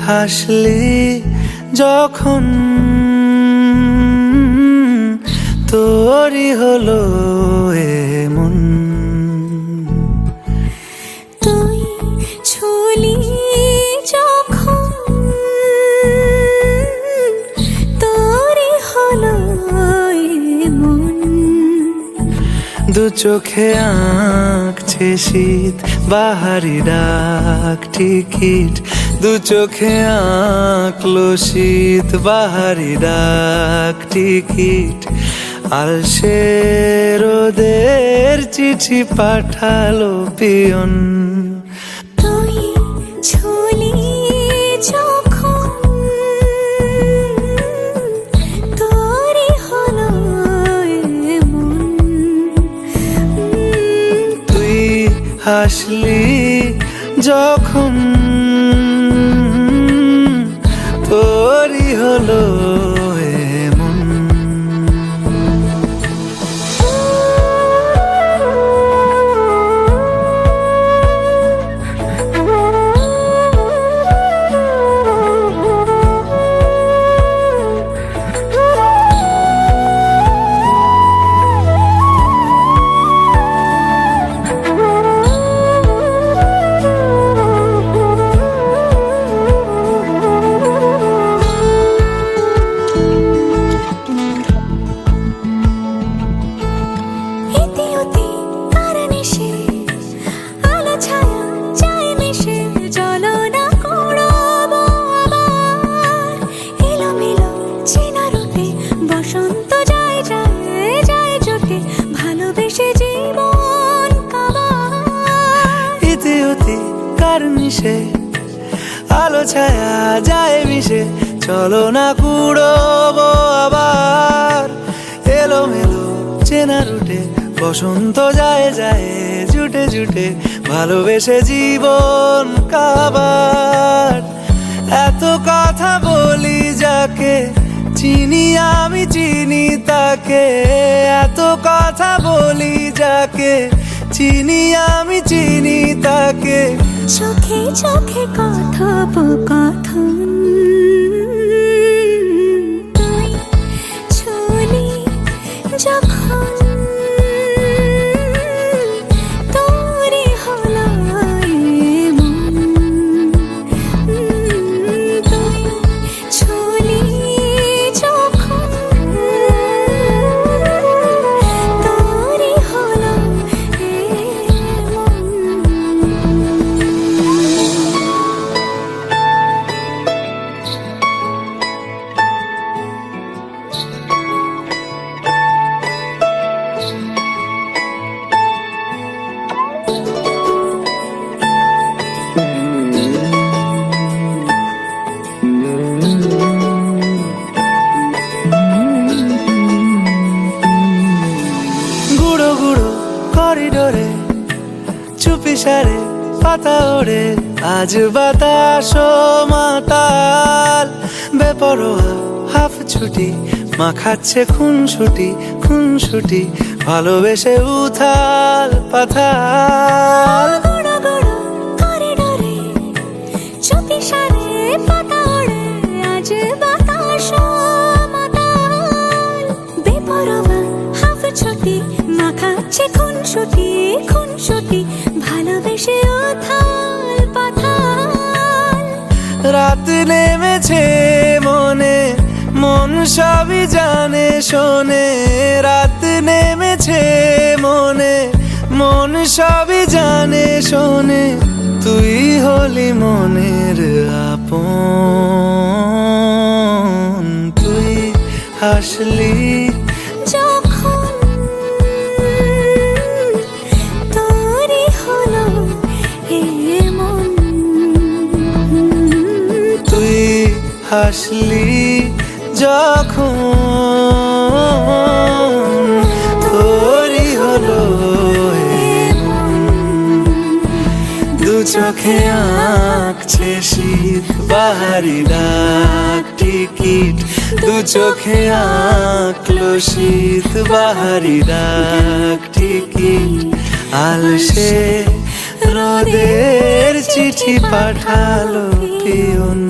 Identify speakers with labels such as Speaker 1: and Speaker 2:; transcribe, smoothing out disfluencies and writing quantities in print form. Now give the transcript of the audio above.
Speaker 1: হাসলি যখন তোরই হলো এমন।
Speaker 2: তুই ছুলি যখন তোরই হলো এমন।
Speaker 1: দু চোখে আঁকছে শীত বাহারি ডাক টিকিট, দু চোখে আঁকলো শীত বাহারি ডাক টিকিট। আলসে রোদের চিঠি পাঠালো পিয়ন।
Speaker 2: তুই ছুলি যখন তোরই হলো এমন।
Speaker 1: তুই হাসলি যখন তোরই হলো এমন। আলো ছায়া যায় মিশে, চলো না কুড়োবো আবার। এলোমেলো চেনা রুটে বসন্ত যায় যায় জুটে জুটে, ভালোবেসে জীবন কাবার। এত কথা বলি যাকে চিনি আমি চিনি তাকে, এত কথা বলি যাকে চিনি আমি চিনি তাকে।
Speaker 2: চোখে চোখে কথোপকথন, তুই ছুলি যখন তোরই হলো এমন। তুই ছুলি যখন তোরই হলো এমন।
Speaker 1: গুঁড়ো গুঁড়ো করিডোরে চুপি সারে পাতা ওড়ে, আজ বাতাস মাতাল। বেপরোয়া হাফ ছুটি মাখাচ্ছে খুনসুটি খুনসুটি, ভালোবেসে উথাল পাথাল।
Speaker 2: গুঁড়ো গুঁড়ো করিডোরে চুপি সারে পাতা ওড়ে, আজ বাতাস মাতাল। বেপরোয়া হাফ ছুটি মাখাচ্ছে খুনসুটি খুনসুটি, ভালোবেসে উথাল পাথাল।
Speaker 1: রাত নেমেছে মনে মন সবই জানে শোনে, রাত নেমেছে মনে মন সবই জানে শোনে। তুই হলি মনের আপন, তুই হাসলি
Speaker 2: যখন তোরই হলো এমন।
Speaker 1: তুই হাসলি যখন তোরই হলো এমন। দু চোখে আঁকছে শীত বাহারি ডাক টিকিট, দু চোখে আঁকলো শীত বাহারি ডাক টিকিট। আলসে রোদের চিঠি পাঠালো পিয়ন।